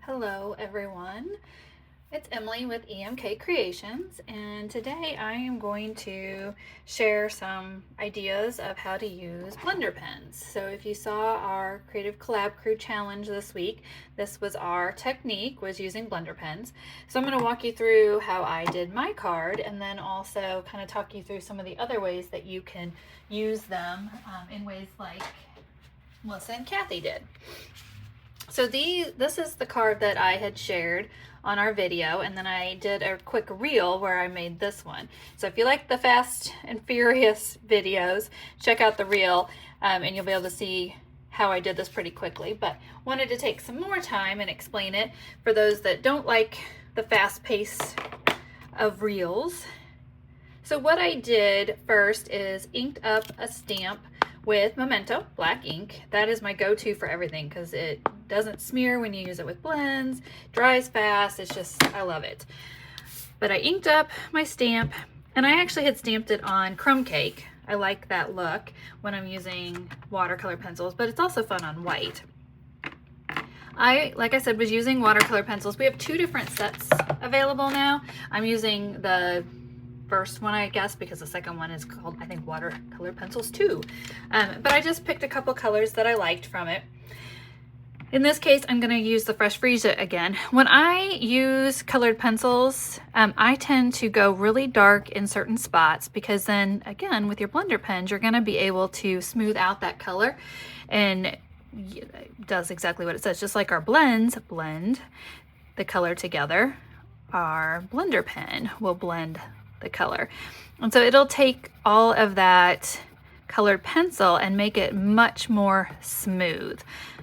Hello everyone, it's Emily with EMK Creations, and today I am going to share some ideas of how to use blender pens. So if you saw our Creative Collab Crew challenge this week, this was our technique, was using blender pens. So I'm going to walk you through how I did my card and then also kind of talk you through some of the other ways that you can use them in ways like Melissa and Kathy did. So this is the card that I had shared on our video, and then I did a quick reel where I made this one. So if you like the Fast and Furious videos, check out the reel and you'll be able to see how I did this pretty quickly, but wanted to take some more time and explain it for those that don't like the fast pace of reels. So what I did first is inked up a stamp with Memento black ink. That is my go-to for everything because it doesn't smear when you use it with blends, dries fast, it's just, I love it. But I inked up my stamp, and I actually had stamped it on crumb cake. I like that look when I'm using watercolor pencils, but it's also fun on white. Like I said, was using watercolor pencils. We have two different sets available now. I'm using the first one, I guess, because the second one is called, I think, Watercolor Pencils 2. But I just picked a couple colors that I liked from it. In this case, I'm going to use the Fresh Freesia again. When I use colored pencils, I tend to go really dark in certain spots because then, again, with your blender pens, you're going to be able to smooth out that color, and it does exactly what it says. Just like our blends blend the color together, our blender pen will blend the color. And so it'll take all of that colored pencil and make it much more smooth.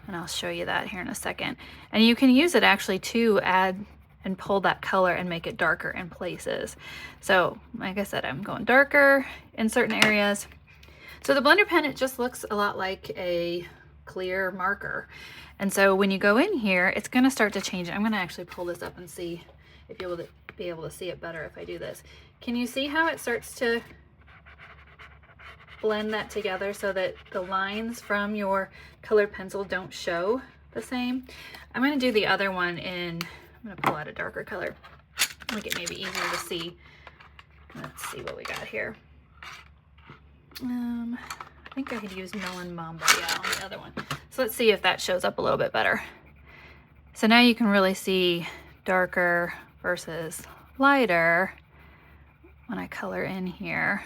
And I'll show you that here in a second. And you can use it actually to add and pull that color and make it darker in places. So like I said, I'm going darker in certain areas. So the blender pen, it just looks a lot like a clear marker. And so when you go in here, it's going to start to change it. I'm going to actually pull this up and see if you'll be able to see it better if I do this. Can you see how it starts to blend that together so that the lines from your colored pencil don't show the same? I'm going to do the other one in, I'm going to pull out a darker color, make it maybe easier to see. Let's see what we got here. I think I could use Melon Mamba, yeah, on the other one. So let's see if that shows up a little bit better. So now you can really see darker versus lighter when I color in here.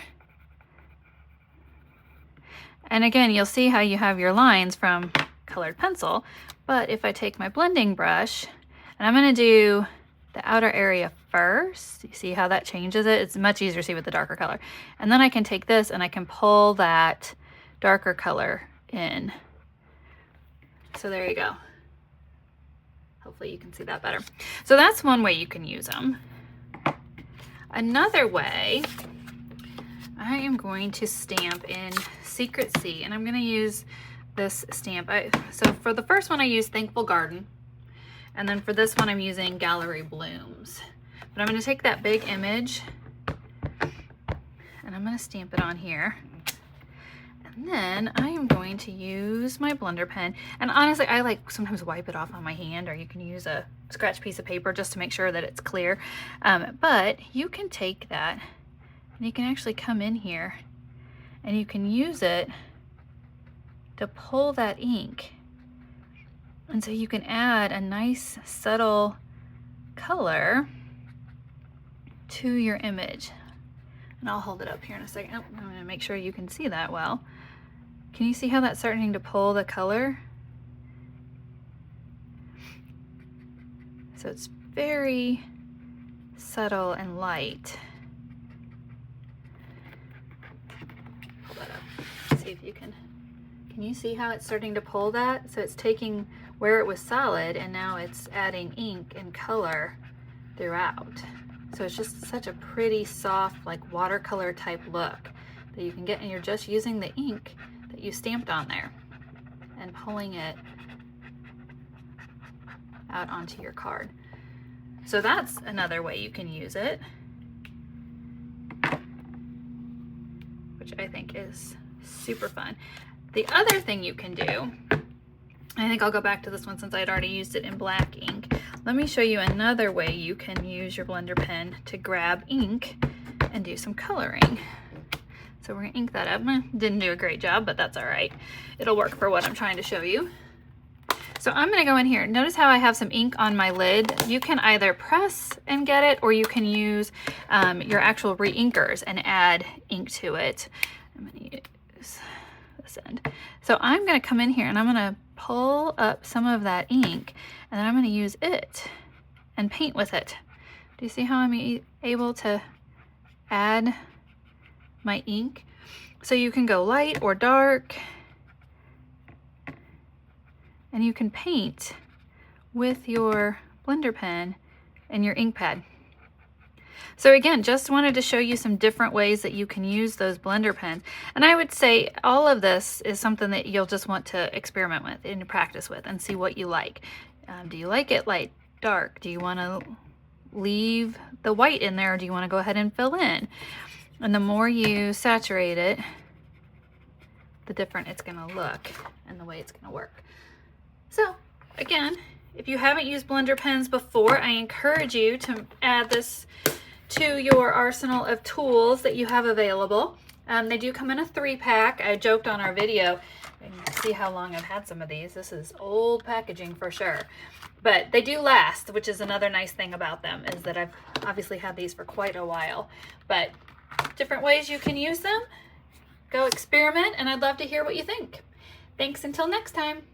And again, you'll see how you have your lines from colored pencil, but if I take my blending brush, and I'm going to do the outer area first, you see how that changes it? It's much easier to see with the darker color. And then I can take this and I can pull that darker color in. So there you go. Hopefully you can see that better. So that's one way you can use them. Another way, I am going to stamp in Secret Sea, and I'm going to use this stamp. So for the first one I used Thankful Garden, and then for this one I'm using Gallery Blooms. But I'm going to take that big image and I'm going to stamp it on here. And then I am going to use my blender pen, and honestly I like sometimes wipe it off on my hand, or you can use a scratch piece of paper just to make sure that it's clear. But you can take that and you can actually come in here and you can use it to pull that ink, and so you can add a nice subtle color to your image. And I'll hold it up here in a second. Oh, I'm going to make sure you can see that well. Can you see how that's starting to pull the color? So it's very subtle and light. Pull that up. See if you can you see how it's starting to pull that? So it's taking where it was solid and now it's adding ink and color throughout. So it's just such a pretty soft, like watercolor type look that you can get, and you're just using the ink that you stamped on there and pulling it out onto your card. So that's another way you can use it, which I think is super fun. The other thing you can do, I think I'll go back to this one since I'd already used it in black ink. let me show you another way you can use your blender pen to grab ink and do some coloring. So we're gonna ink that up. Didn't do a great job, but that's all right. It'll work for what I'm trying to show you. So I'm gonna go in here. Notice how I have some ink on my lid. You can either press and get it, or you can use your actual re-inkers and add ink to it. I'm gonna use this end. So I'm gonna come in here and I'm gonna pull up some of that ink, and then I'm gonna use it and paint with it. Do you see how I'm able to add my ink? So you can go light or dark, and you can paint with your blender pen and your ink pad. So again, just wanted to show you some different ways that you can use those blender pens. And I would say all of this is something that you'll just want to experiment with and practice with and see what you like. Do you like it light, dark? Do you want to leave the white in there, or do you want to go ahead and fill in? And the more you saturate it, the different it's going to look and the way it's going to work. So again, if you haven't used blender pens before, I encourage you to add this to your arsenal of tools that you have available. They do come in a 3-pack. I joked on our video, and you can see how long I've had some of these. This is old packaging for sure, but they do last, which is another nice thing about them, is that I've obviously had these for quite a while. But different ways you can use them. Go experiment, and I'd love to hear what you think. Thanks until next time.